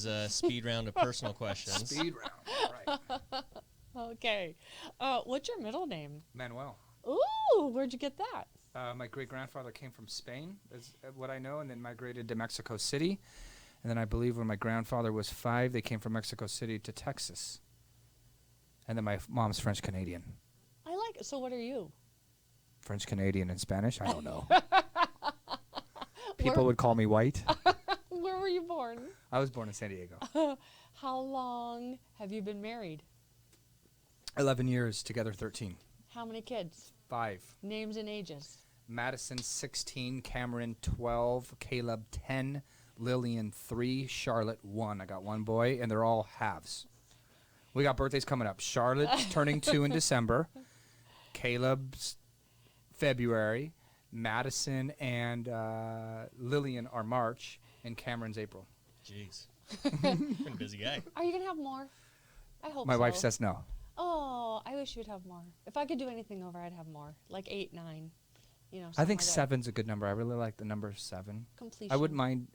Cameron's speed round of personal questions. Speed round, right. Okay. What's your middle name? Manuel. Ooh, where'd you get that? My great-grandfather came from Spain, is what I know, and then migrated to Mexico City. And then I believe when my grandfather was 5, they came from Mexico City to Texas. And then my mom's French-Canadian. I like it. So what are you? French-Canadian in Spanish? I don't know. People would call me white. Where were you born? I was born in San Diego. How long have you been married? 11 years, together 13. How many kids? 5. Names and ages. Madison 16, Cameron 12, Caleb 10, Lillian 3, Charlotte 1. I got one boy, and they're all halves. We got birthdays coming up. Charlotte's turning 2 in December. Caleb's February. Madison and Lillian are March, and Cameron's April. Jeez. Been a busy guy. Are you going to have more? I hope My so. wife says no. Oh, I wish you would have more. If I could do anything over, I'd have more. Like 8, 9. You know, I think something like 7's a good number. I really like the number 7. that. Completion. I wouldn't mind.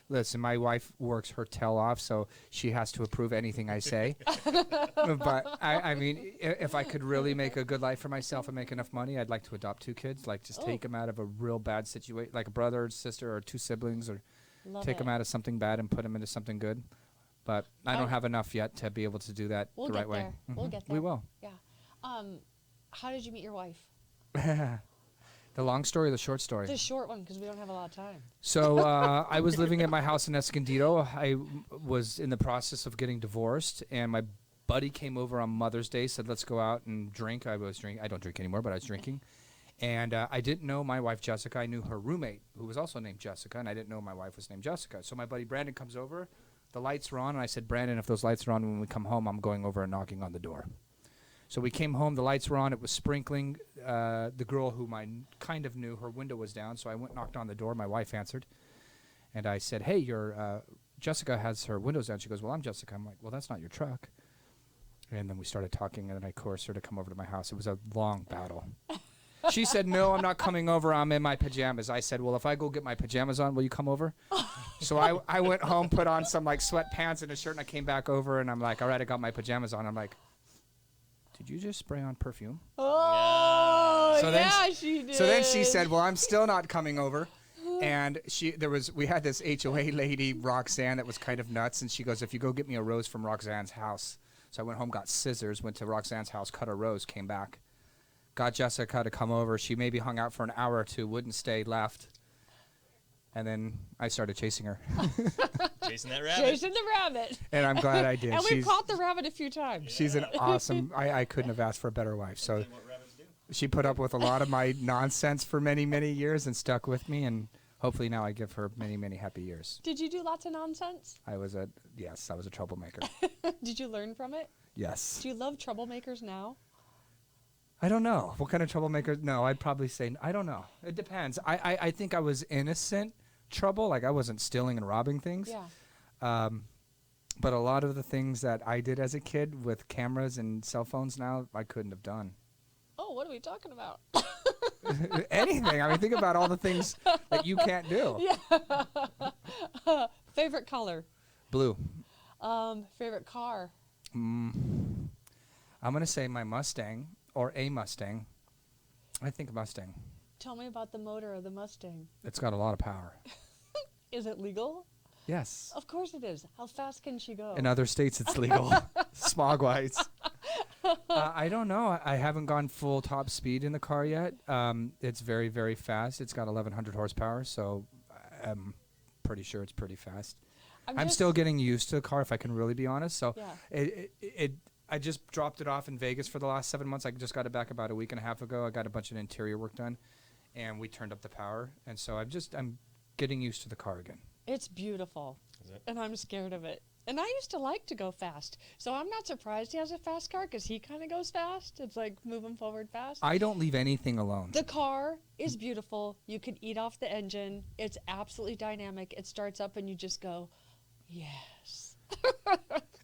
Listen, my wife works her tail off, so she has to approve anything I say. But I mean, if I could really make a good life for myself and make enough money, I'd like to adopt 2 kids. Like, just take them out of a real bad situation, like a brother or sister or 2 siblings, or Love take it. them out of something bad and put them into something good. But I don't have enough yet to be able to do that We'll the get right way. there. We'll get there. We will. Yeah. How did you meet your wife? The long story or the short story? The short one, because we don't have a lot of time. So I was living at my house in Escondido. I was in the process of getting divorced, and my buddy came over on Mother's Day, said, let's go out and drink. I don't drink anymore, but I was drinking. And I didn't know my wife, Jessica. I knew her roommate, who was also named Jessica, and I didn't know my wife was named Jessica. So my buddy Brandon comes over. The lights were on, and I said, Brandon, if those lights are on when we come home, I'm going over and knocking on the door. So we came home, the lights were on, it was sprinkling. The girl whom I kind of knew, her window was down, so I went and knocked on the door. My wife answered. And I said, hey, Jessica has her windows down. She goes, well, I'm Jessica. I'm like, well, that's not your truck. And then we started talking, and then I coerced her to come over to my house. It was a long battle. She said, no, I'm not coming over. I'm in my pajamas. I said, well, if I go get my pajamas on, will you come over? So I went home, put on some like sweatpants and a shirt, and I came back over, and I'm like, all right, I got my pajamas on. I'm like, did you just spray on perfume? Oh, So then yeah, she did. So then she said, well, I'm still not coming over. And we had this HOA lady, Roxanne, that was kind of nuts. And she goes, if you go get me a rose from Roxanne's house. So I went home, got scissors, went to Roxanne's house, cut a rose, came back. Got Jessica to come over. She maybe hung out for an hour or 2, wouldn't stay, left. And then I started chasing her. Chasing that rabbit. Chasing the rabbit. And I'm glad I did. And we caught the rabbit a few times. She's an awesome, I couldn't have asked for a better wife. So What rabbits do. she put up with a lot of my nonsense for many, many years and stuck with me. And hopefully now I give her many, many happy years. Did you do lots of nonsense? I was a troublemaker. Did you learn from it? Yes. Do you love troublemakers now? I don't know. What kind of troublemaker? No, I'd probably say, I don't know. It depends. I think I was innocent trouble. Like I wasn't stealing and robbing things. Yeah. But a lot of the things that I did as a kid with cameras and cell phones now, I couldn't have done. Oh, what are we talking about? Anything. I mean, think about all the things that you can't do. Yeah. Favorite color? Blue. Favorite car? I'm going to say my Mustang or a Mustang. I think Mustang. Tell me about the motor of the Mustang. It's got a lot of power. Is it legal? Yes. Of course it is. How fast can she go? In other states, it's legal. Smog-wise. I don't know. I haven't gone full top speed in the car yet. It's very, very fast. It's got 1,100 horsepower, so I'm pretty sure it's pretty fast. I'm still getting used to the car, if I can really be honest. So Yeah. I just dropped it off in Vegas for the last 7 months. I just got it back about a week and a half ago. I got a bunch of interior work done, and we turned up the power. And so I'm getting used to the car again. It's beautiful. Is it? And I'm scared of it. And I used to like to go fast. So I'm not surprised he has a fast car because he kind of goes fast. It's like moving forward fast. I don't leave anything alone. The car is beautiful. You can eat off the engine. It's absolutely dynamic. It starts up and you just go, yes.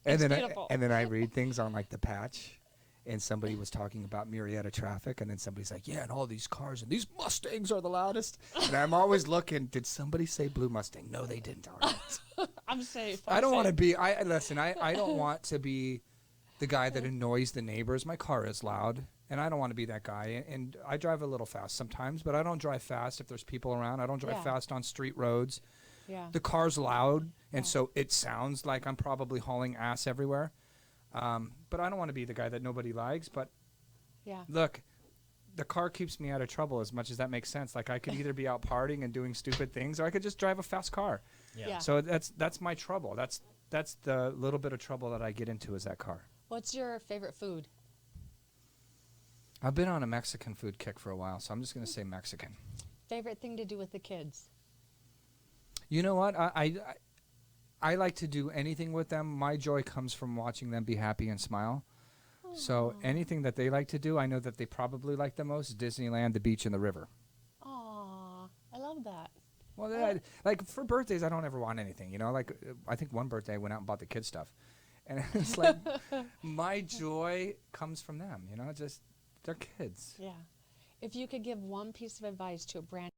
And It's then beautiful. and then I read things on like the patch, and somebody was talking about Marietta traffic, and then somebody's like, yeah, and all these cars and these Mustangs are the loudest. And I'm always looking, did somebody say blue Mustang? No, they didn't. All right. I'm safe. I don't want to be. Listen. I don't want to be the guy that annoys the neighbors. My car is loud, and I don't want to be that guy. And I drive a little fast sometimes, but I don't drive fast if there's people around. I don't drive Yeah. fast on street roads. Yeah. The car's loud, and Yeah. so it sounds like I'm probably hauling ass everywhere. But I don't want to be the guy that nobody likes. But Yeah. look, the car keeps me out of trouble as much as that makes sense. Like I could either be out partying and doing stupid things, or I could just drive a fast car. Yeah. So that's my trouble. That's the little bit of trouble that I get into is that car. What's your favorite food? I've been on a Mexican food kick for a while, so I'm just going to say Mexican. Favorite thing to do with the kids? You know what? I like to do anything with them. My joy comes from watching them be happy and smile. So anything that they like to do, I know that they probably like the most is Disneyland, the beach, and the river. Aw, I love that. Well, like for birthdays, I don't ever want anything. You know, like I think one birthday I went out and bought the kids stuff, and it's like my joy comes from them. You know, just they're kids. Yeah. If you could give one piece of advice to a brand